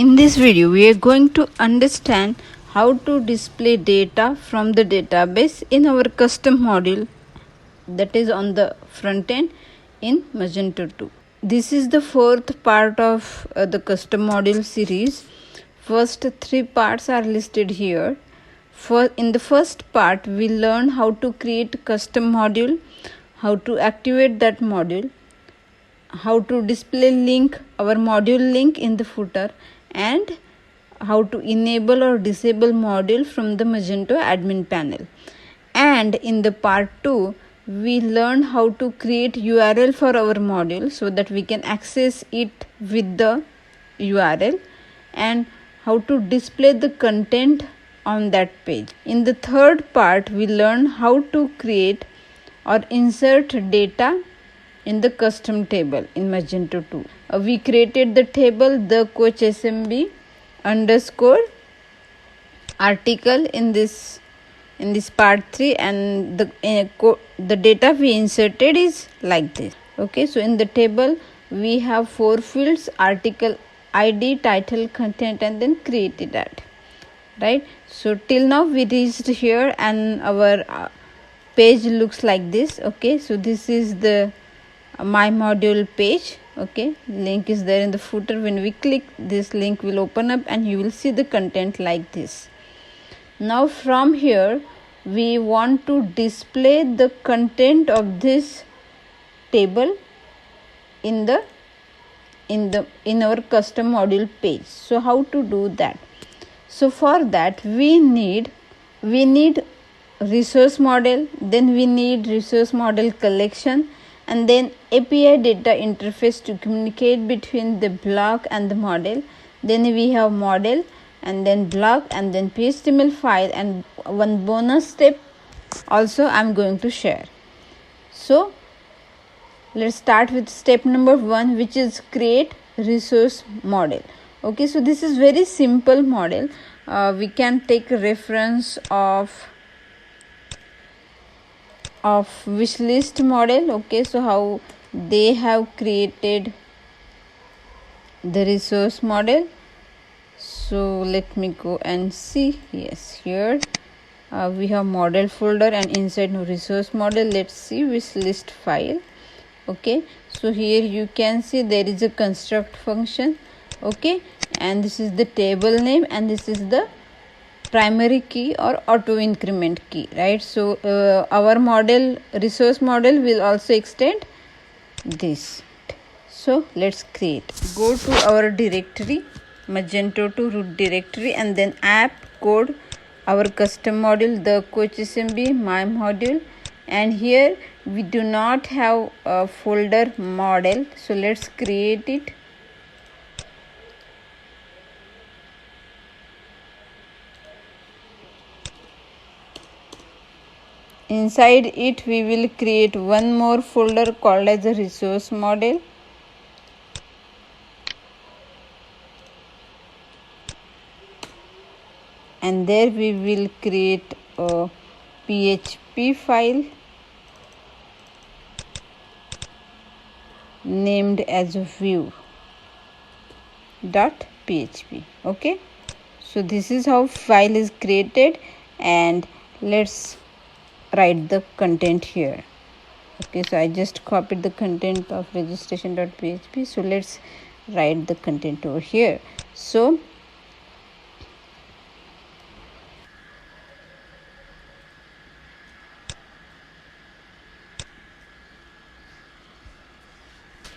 In this video, we are going to understand how to display data from the database in our custom module that is on the front end in Magento 2. This is the fourth part of the custom module series. First three parts are listed here. In the first part, we learn how to create custom module, how to activate that module, how to display our module link in the footer, and how to enable or disable module from the Magento admin panel. And in the part 2, we learn how to create URL for our module so that we can access it with the URL, and how to display the content on that page. In the third part, we learn how to create or insert data in the custom table in Magento 2. We created the table the coach SMB underscore article in this part 3, and the data we inserted is like this. Okay, so in the table we have 4 fields: article ID, title, content, and then created that. Right, so till now we reached here and our page looks like this. Okay, so this is the my module page. Okay, link is there in the footer. When we click, this link will open up and you will see the content like this. Now from here we want to display the content of this table in our custom module page. So how to do that? So for that we need resource model, then we need resource model collection, and then API data interface to communicate between the block and the model. Then we have model, and then block, and then HTML file, and one bonus step also I'm going to share. So let's start with step number 1, which is create resource model. Okay, so this is very simple model. We can take a reference of wishlist model. Okay, so how they have created the resource model. So let me go and see. Yes, here we have model folder, and inside resource model, let's see wishlist file. Okay, so here you can see there is a construct function. Okay, and this is the table name, and this is the primary key or auto increment key, right? So our model resource model will also extend this. So let's create. Go to our directory, Magento 2 root directory, and then app code our custom module, the coach SMB my module, and here we do not have a folder model, so let's create it. Inside it we will create one more folder called as a resource model. And there we will create a PHP file named as view.php. Okay, so this is how file is created, and let's write the content here. Okay, so I just copied the content of registration.php, so let's write the content over here. So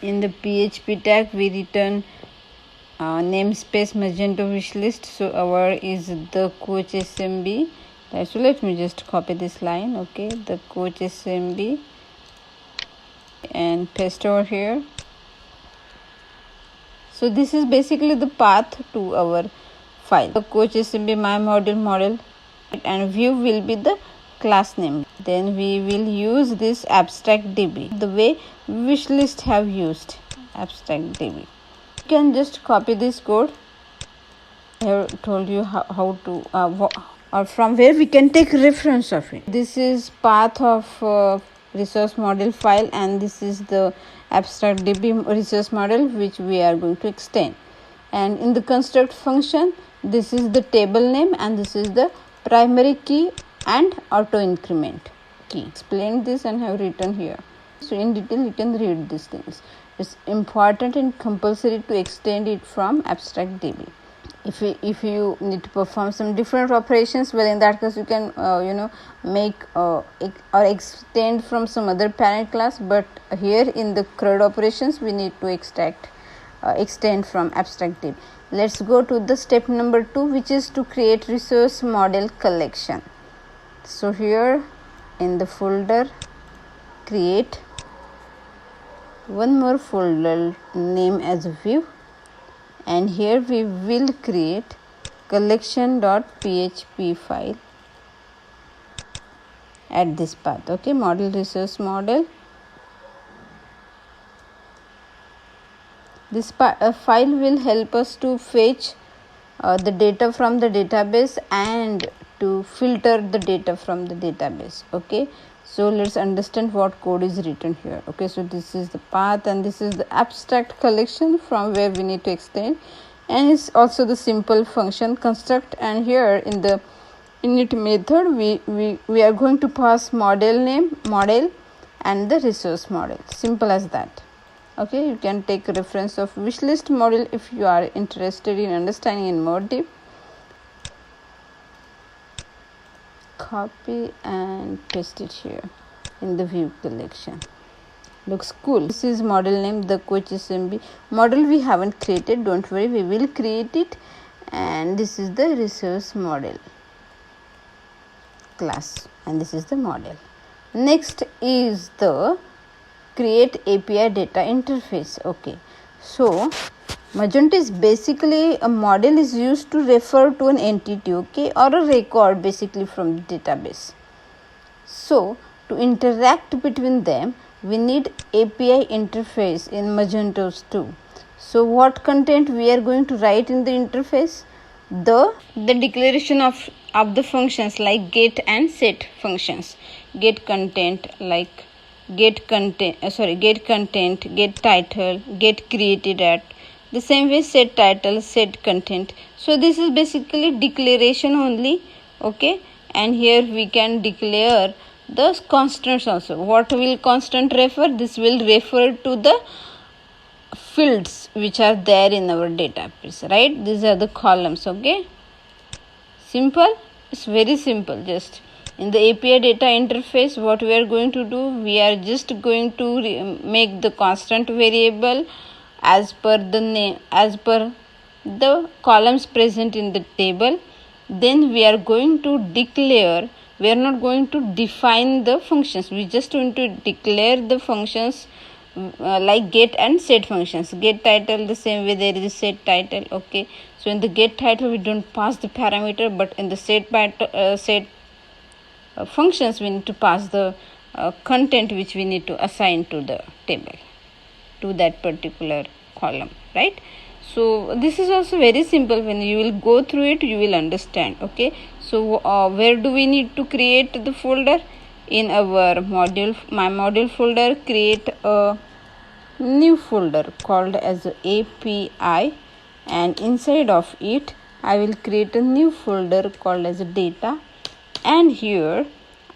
in the PHP tag we return namespace Magento wishlist. So our is the coach SMB. So let me just copy this line. Okay, the coach SMB, and paste over here. So this is basically the path to our file. The coach SMB my model, and view will be the class name. Then we will use this abstract DB the way wishlist have used abstract DB. You can just copy this code. I have told you how to or from where we can take reference of it. This is path of resource model file, and this is the abstract DB resource model which we are going to extend. and in the construct function, this is the table name and this is the primary key and auto increment key. Explain this and have written here. So in detail you can read these things. It's important and compulsory to extend it from abstract DB. If you need to perform some different operations, well, in that case you can make or extend from some other parent class, but here in the CRUD operations we need to extend from abstract DB. Let's go to the step number 2, which is to create resource model collection. So here in the folder, create one more folder name as view, and here we will create collection.php file at this path. Okay, model resource model. This file will help us to fetch the data from the database and to filter the data from the database. Okay, so let's understand what code is written here. Okay, so this is the path and this is the abstract collection from where we need to extend, and it's also the simple function construct, and here in the init method we are going to pass model name, model, and the resource model. Simple as that. Okay, you can take a reference of wishlist model if you are interested in understanding in more deep. Copy and paste it here in the view collection. Looks cool. This is model name, the coach SMB model we haven't created, don't worry, we will create it. And this is the resource model class, and this is the model. Next is the create API data interface. Okay, so Magento is basically a model is used to refer to an entity, okay, or a record basically from the database. So to interact between them, we need API interface in Magento 2. So what content we are going to write in the interface? The declaration of the functions like get and set functions. Get content like get content, get title, get created at. The same way set title, set content. So this is basically declaration only. Okay, and here we can declare the constants also. What will constant refer? This will refer to the fields which are there in our database, right? These are the columns. Okay, simple. It's very simple. Just in the API data interface, what we are going to do, we are just going to make the constant variable as per the name, as per the columns present in the table. Then we are going to declare, we are not going to define the functions, we just going to declare the functions like get and set functions. Get title, the same way there is a set title. Okay, so in the get title we don't pass the parameter, but in the set functions we need to pass the content which we need to assign to the table, to that particular column, right? So this is also very simple. When you will go through it, you will understand. Okay, so where do we need to create the folder? In our module, my module folder, create a new folder called as API, and inside of it I will create a new folder called as data, and here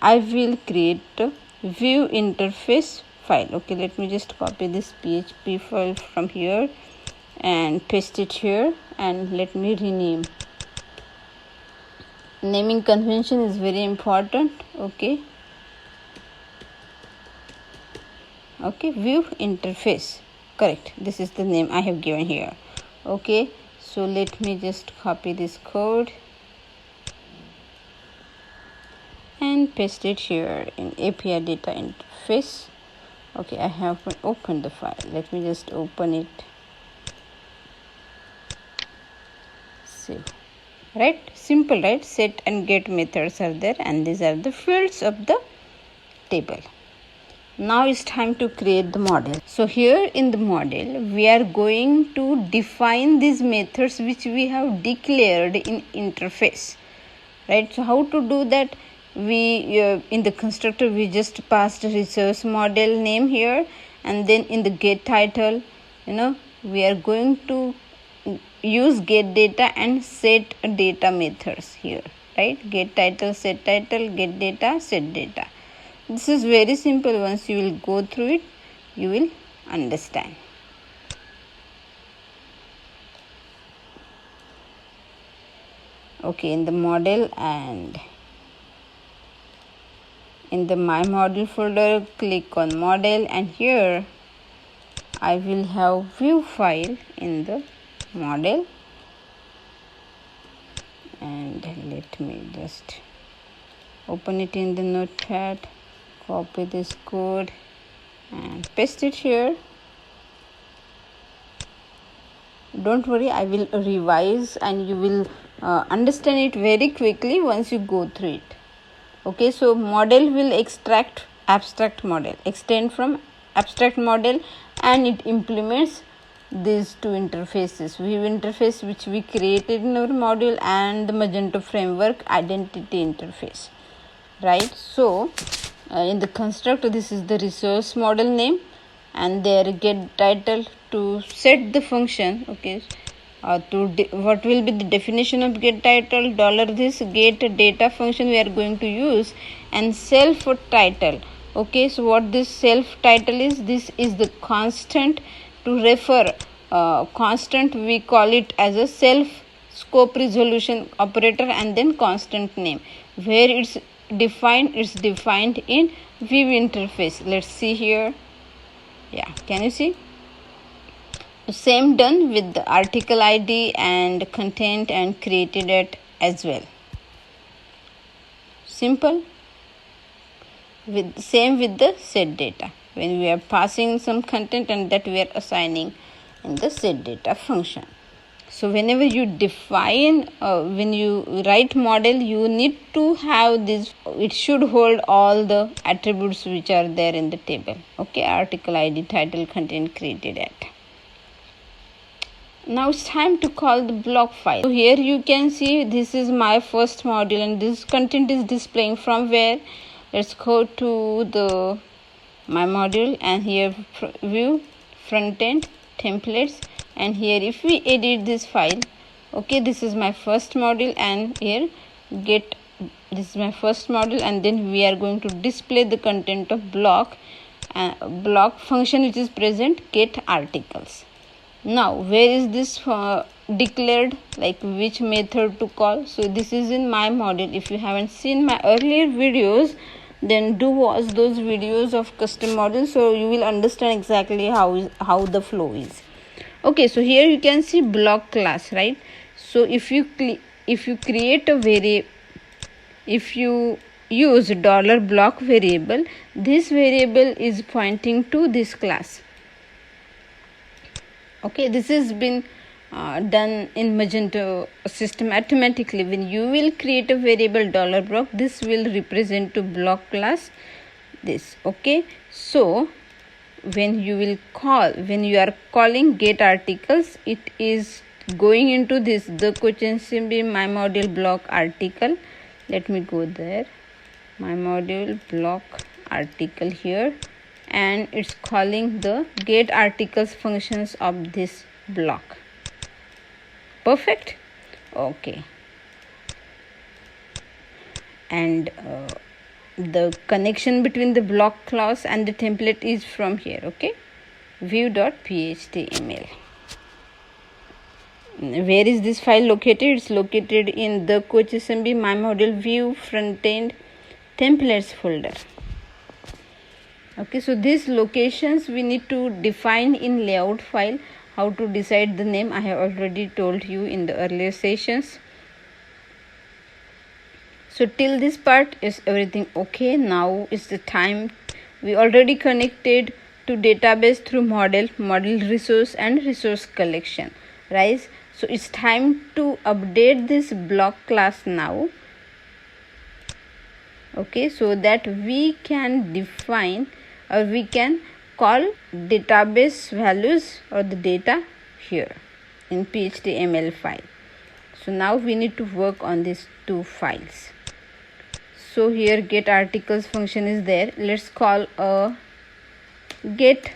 I will create a view interface file. Okay, let me just copy this PHP file from here and paste it here, and let me rename. Naming convention is very important. Okay, view interface, correct, this is the name I have given here. Okay, so let me just copy this code and paste it here in API data interface. Okay, I have opened the file. Let me just open it. Save. Right, simple, right? Set and get methods are there, and these are the fields of the table. Now it's time to create the model. So here in the model we are going to define these methods which we have declared in interface, right? So how to do that? We in the constructor we just passed resource model name here, and then in the get title, we are going to use get data and set data methods here, right? Get title, set title, get data, set data. This is very simple. Once you will go through it, you will understand. Okay, in the model and in the my model folder, click on model, and here I will have view file in the model, and let me just open it in the notepad, copy this code and paste it here. Don't worry, I will revise and you will understand it very quickly once you go through it. Okay, so model will extract abstract model, extend from abstract model, and it implements these two interfaces, View interface which we created in our module and the Magento framework identity interface, right? So in the constructor, this is the resource model name, and there get title to set the function. Okay, what will be the definition of get title? $this get data function we are going to use, and self title. Okay, so what this self title is, this is the constant to refer constant, we call it as a self scope resolution operator, and then constant name. Where it's defined in view interface. Let's see here. Yeah, can you see? Same done with the article ID and content and created it as well. Simple. Same with the set data, when we are passing some content and that we are assigning in the set data function. So whenever you define, when you write model, you need to have this, it should hold all the attributes which are there in the table. Okay, article ID, title, content, created at. Now it's time to call the block file. So here you can see this is my first module and this content is displaying from where. Let's go to the my module, and here view, front end, templates, and here if we edit this file, okay, this is my first module, and here get, this is my first module, and then we are going to display the content of block function which is present get articles. Now where is this declared, like which method to call? So this is in my module. If you haven't seen my earlier videos, then do watch those videos of custom models, so you will understand exactly how the flow is. Okay, so here you can see block class, right? So if you create a if you use $block variable, this variable is pointing to this class. Okay, this has been done in Magento system automatically. When you will create a variable $block, this will represent to block class this. Okay, so when you are calling get articles, it is going into this the question simply my module block article. Let me go there, my module block article here, and it's calling the get articles functions of this block. Perfect. Okay, and the connection between the block class and the template is from here. Okay, view.phtml. Where is this file located? It's located in the coach.smb my module view front end templates folder. Okay, so these locations we need to define in layout file. How to decide the name I have already told you in the earlier sessions. So till this part is everything okay. Now is the time. We already connected to database through model resource and resource collection, right? So it's time to update this block class now. Okay, so that we can define or we can call database values or the data here in PHTML file. So now we need to work on these two files. So here get articles function is there. Let's call a get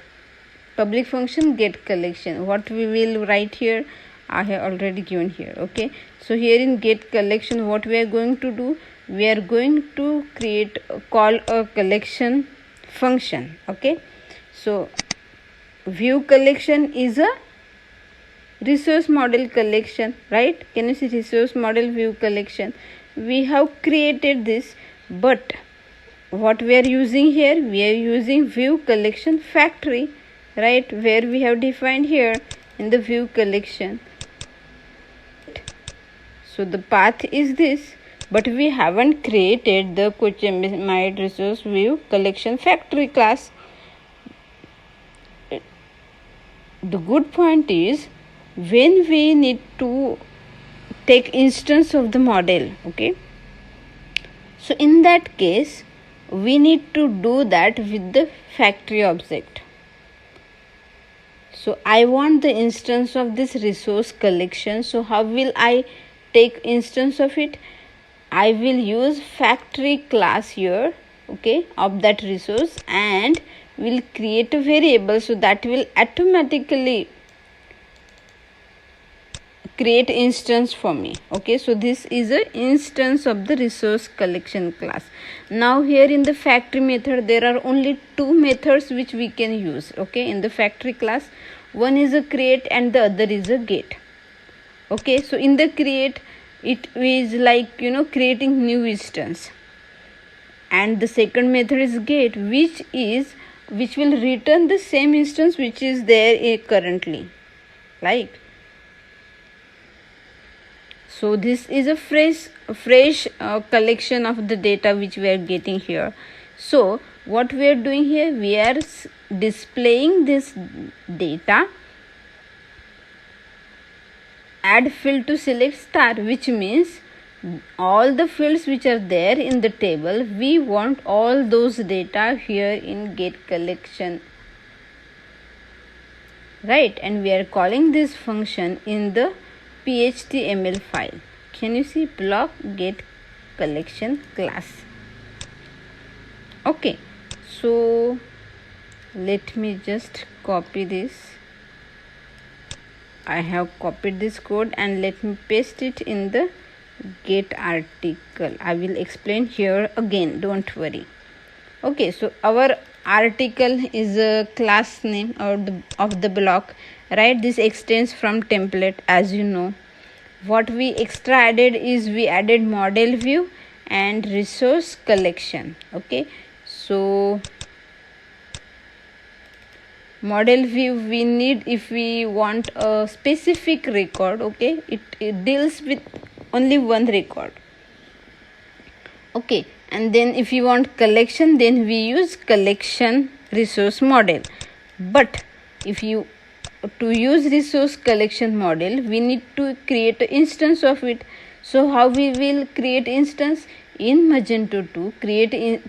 public function get collection. What we will write here, I have already given here. Okay, so here in get collection, what we are going to do, we are going to call a collection function. Okay, so view collection is a resource model collection, right? Can you see resource model view collection? We have created this, but what we are using here, we are using view collection factory, right? Where we have defined here in the view collection. So the path is this, but we haven't created the Coachemide resource view collection factory class. The good point is when we need to take instance of the model, okay, so in that case we need to do that with the factory object. So I want the instance of this resource collection. So how will I take instance of it? I will use factory class here, okay, of that resource, and will create a variable, so that will automatically create instance for me. Okay, so this is a instance of the resource collection class. Now here in the factory method there are only two methods which we can use, okay, in the factory class. One is a create and the other is a get. Okay, so in the create it is like creating new instance, and the second method is get, which will return the same instance which is there currently, like. So this is a fresh collection of the data which we are getting here. So what we are doing here, we are displaying this data, add field to select star, which means all the fields which are there in the table, we want all those data here in get collection, right? And we are calling this function in the PHTML file. Can you see block get collection class? Okay, so let me just copy this. I have copied this code and let me paste it in the get article. I will explain here again, don't worry. Okay, so our article is a class name of the block, right? This extends from template, as you know. What we extra added is we added model view and resource collection. Okay, so model view we need if we want a specific record. Okay, it deals with only one record. Okay, and then if you want collection, then we use collection resource model. But if you to use resource collection model, we need to create an instance of it. So how we will create instance? In Magento 2,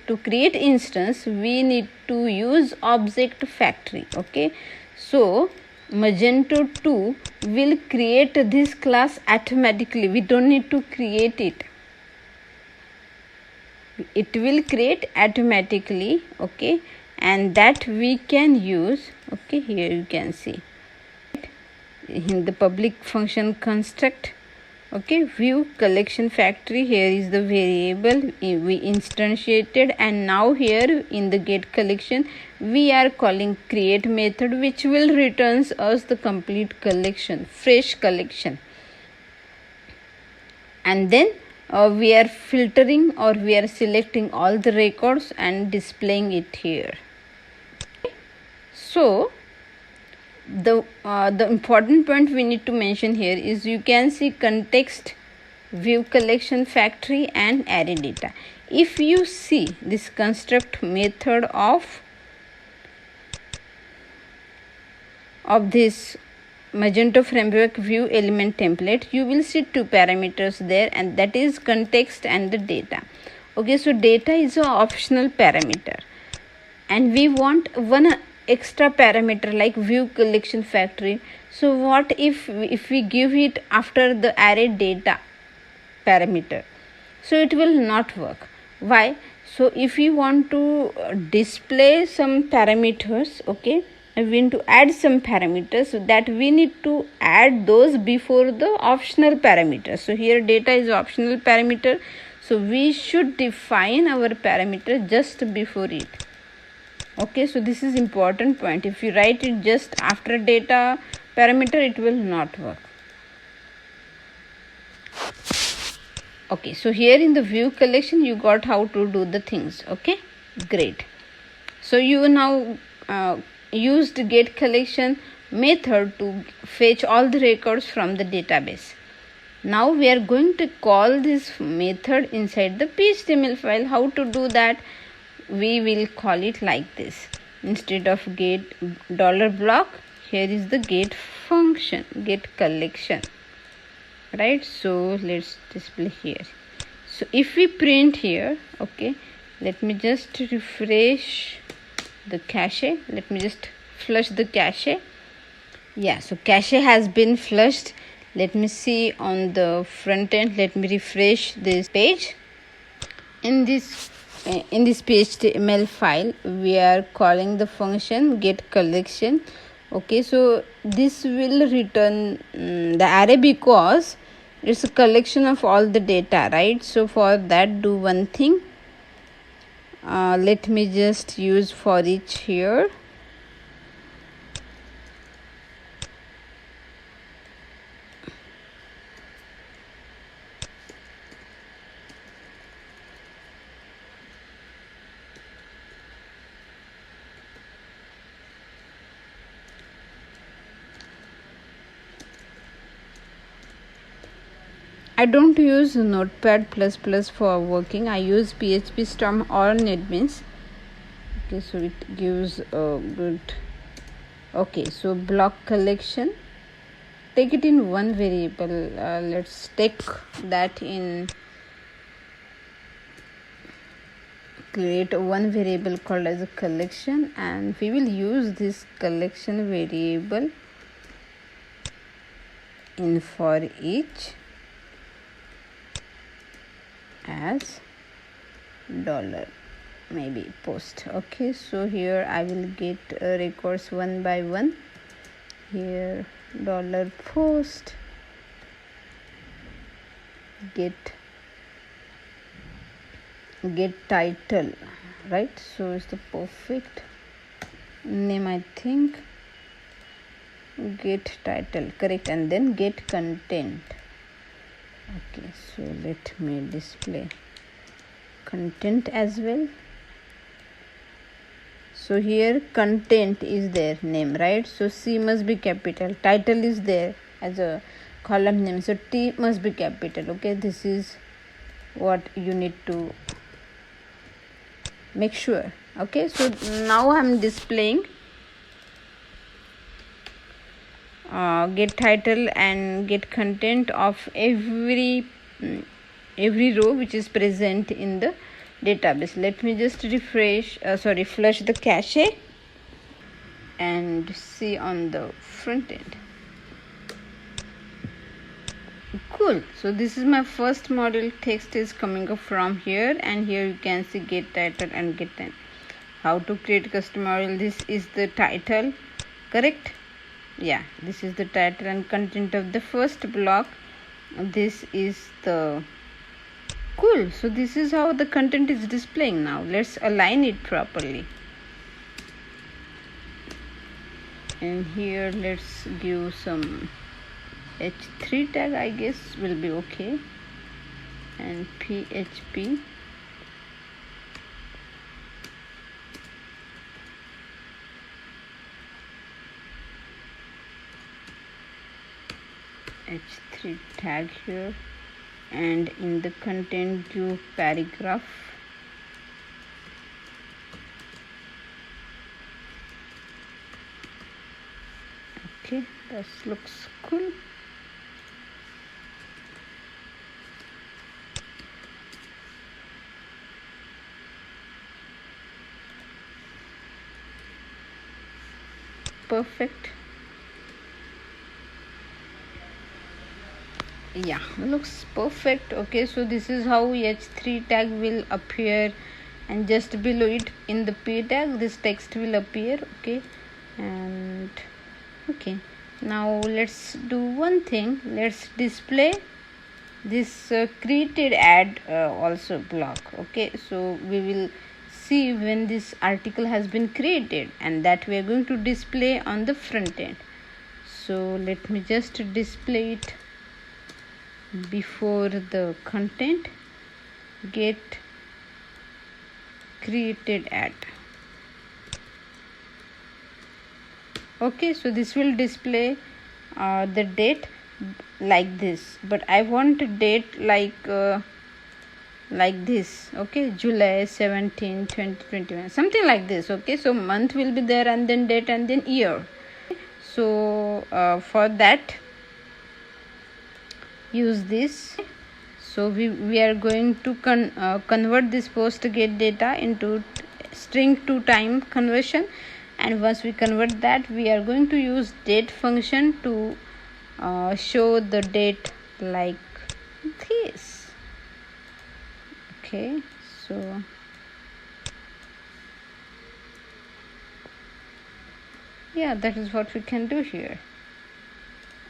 to create instance, we need to use object factory. Okay, so Magento 2 will create this class automatically. We don't need to create it. It will create automatically. Okay, and that we can use. Okay, here you can see in the public function construct. Okay, view collection factory, here is the variable we instantiated, and now here in the get collection we are calling create method, which will returns us the complete collection, fresh collection. And then we are filtering, or we are selecting all the records and displaying it here. So the important point we need to mention here is, you can see context, view collection factory, and array data. If you see this construct method of this Magento framework view element template, you will see two parameters there, and that is context and the data. Okay, so data is an optional parameter, and we want one extra parameter like view collection factory. So what if we give it after the array data parameter? So it will not work. Why? So if you want to display some parameters, okay, I want to add some parameters, so that we need to add those before the optional parameter. So here data is optional parameter, so we should define our parameter just before it. Okay, so this is important point. If you write it just after data parameter, it will not work. Okay, so here in the view collection you got how to do the things. Okay, great. So you now used get collection method to fetch all the records from the database. Now we are going to call this method inside the PHTML file. How to do that? We will call it like this. Instead of get $block, here is the get function, get collection, right? So let's display here. So if we print here, okay, let me just refresh the cache. Let me just flush the cache. Yeah, so cache has been flushed. Let me see on the front end. Let me refresh this page. In this PHTML file, we are calling the function get collection. Okay, so this will return the array because it's a collection of all the data, right? So for that, do one thing. Let me just use for each here. I don't use Notepad++ for working. I use PHP Storm or NetBeans. Okay, so it gives a good. Okay, so block collection. Take it in one variable. Let's take that in. Create one variable called as a collection, and we will use this collection variable in for each as dollar maybe post. Okay, so here I will get records one by one. Here dollar post, get title, right? So it's the perfect name, I think. Get title, correct, and then get content. Okay, so let me display content as well. So here content is there, name, right? So C must be capital, title is there as a column name, so T must be capital. Okay, this is what you need to make sure. Okay, so now I'm displaying get title and get content of every row which is present in the database. Let me just flush the cache and see on the front end. Cool. So this is my first module. Text is coming up from here, and here you can see get title and get time. How to create custom module? This is the title, correct? Yeah, this is the title and content of the first block. This is the cool. So this is how the content is displaying. Now let's align it properly. And here let's give some h3 tag, I guess will be okay, and php h3 tag here, and in the content give paragraph. Okay, that looks cool. Perfect. Yeah, looks perfect. Okay, so this is how h3 tag will appear, and just below it in the p tag this text will appear. Okay, And okay, now let's do one thing. Let's display this created ad also block. Okay, so we will see when this article has been created, and that we are going to display on the front end. So let me just display it before the content. Get created ad. Okay, so this will display the date like this, but I want a date like this. Okay, July 17, 2021, something like this. Okay, so month will be there, and then date, and then year. So for that, use this. So we are going to convert this post get data into string to time conversion, and once we convert that, we are going to use date function to show the date like this. Okay, so yeah, that is what we can do here.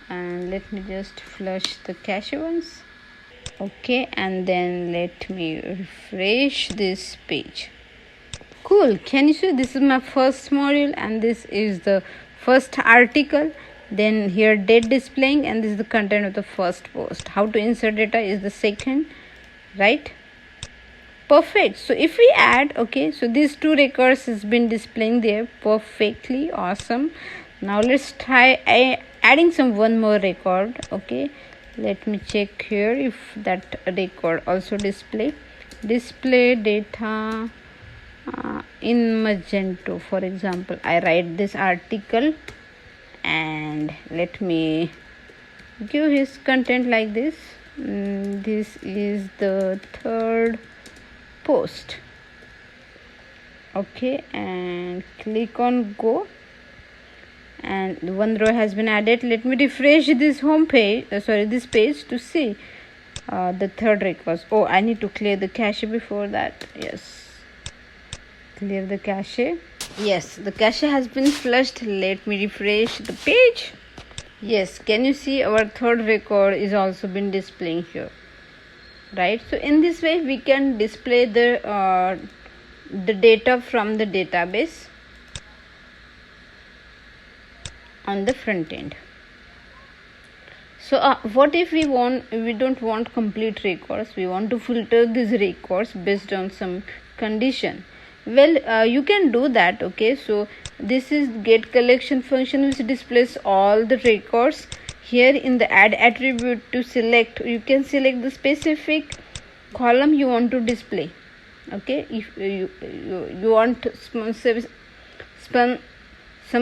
And let me just flush the cache once. Okay, and then let me refresh this page. Cool, can you see this is my first module, and this is the first article, then here date displaying, and this is the content of the first post. How to insert data is the second, right? Perfect. So if we add, okay, so these two records has been displaying there perfectly. Awesome. Now let's try adding some one more record. Okay, let me check here if that record also display data in Magento. For example, I write this article, and let me give his content like this. This is the third post. Okay, and click on go, and one row has been added. Let me refresh this home page, this page, to see the third record. Oh, I need to clear the cache before that. Yes, clear the cache. Yes, the cache has been flushed. Let me refresh the page. Yes, can you see our third record is also been displaying here, right? So in this way we can display the data from the database on the front end. So what if we don't want complete records, we want to filter these records based on some condition? Well, you can do that. Okay, so this is get collection function, which displays all the records. Here in the add attribute, to select, you can select the specific column you want to display. Okay, if you want some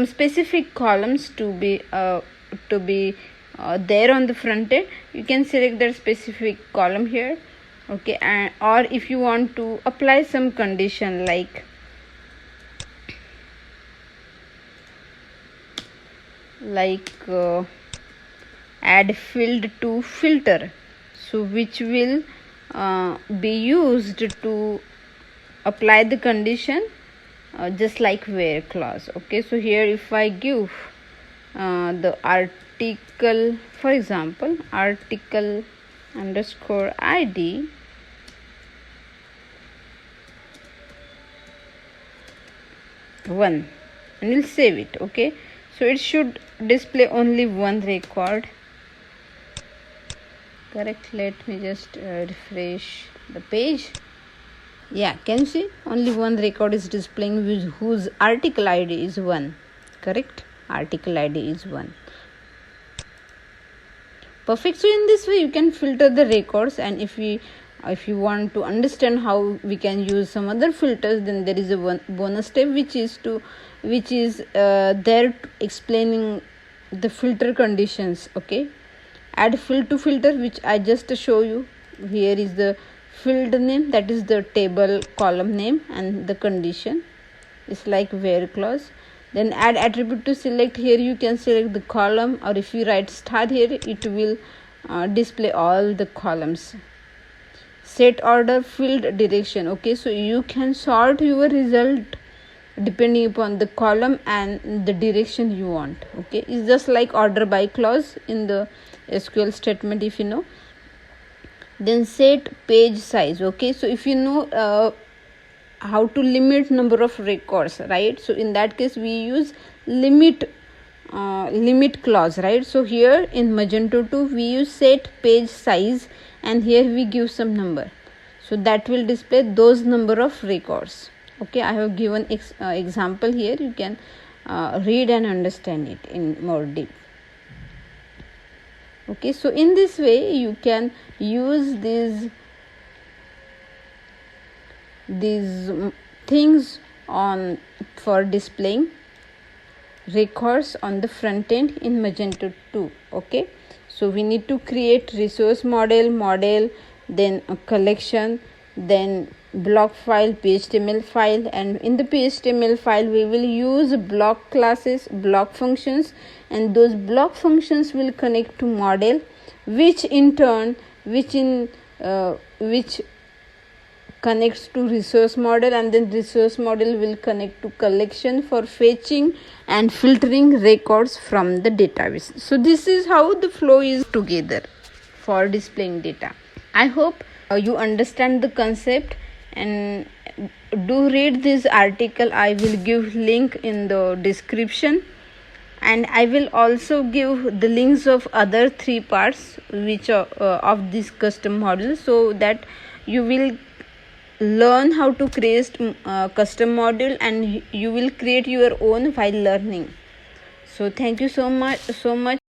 specific columns to be there on the front end, you can select that specific column here. Okay, and or if you want to apply some condition like add field to filter, so which will be used to apply the condition just like where clause. Okay, so here if I give the article, for example, article underscore id, one, and we'll save it. Okay, so it should display only one record. Correct. Let me just refresh the page. Yeah, can you see only one record is displaying whose article id is 1. Correct, article id is 1. Perfect. So in this way you can filter the records, and if you want to understand how we can use some other filters, then there is a one bonus step which is there explaining the filter conditions. Okay, add field to filter, which I just show you. Here is the field name, that is the table column name, and the condition is like where clause. Then add attribute to select, here you can select the column, or if you write star here, it will display all the columns. Set order field direction. Okay, so you can sort your result depending upon the column and the direction you want. Okay, it's just like order by clause in the SQL statement, if you know. Then set page size. Okay, so if you know how to limit number of records, right? So in that case we use limit clause, right? So here in Magento 2 we use set page size, and here we give some number, so that will display those number of records. Okay, I have given example here. You can read and understand it in more deep. Okay, so in this way you can use these things on for displaying records on the front end in Magento 2. Okay, so we need to create resource model, then a collection, then block file, PHTML file, and in the PHTML file we will use block classes, block functions, and those block functions will connect to model, which in turn which connects to resource model, and then resource model will connect to collection for fetching and filtering records from the database. So this is how the flow is together for displaying data. I hope you understand the concept, and do read this article. I will give link in the description, and I will also give the links of other 3 parts which are of this custom model, so that you will learn how to create custom module, and you will create your own while learning. So thank you so much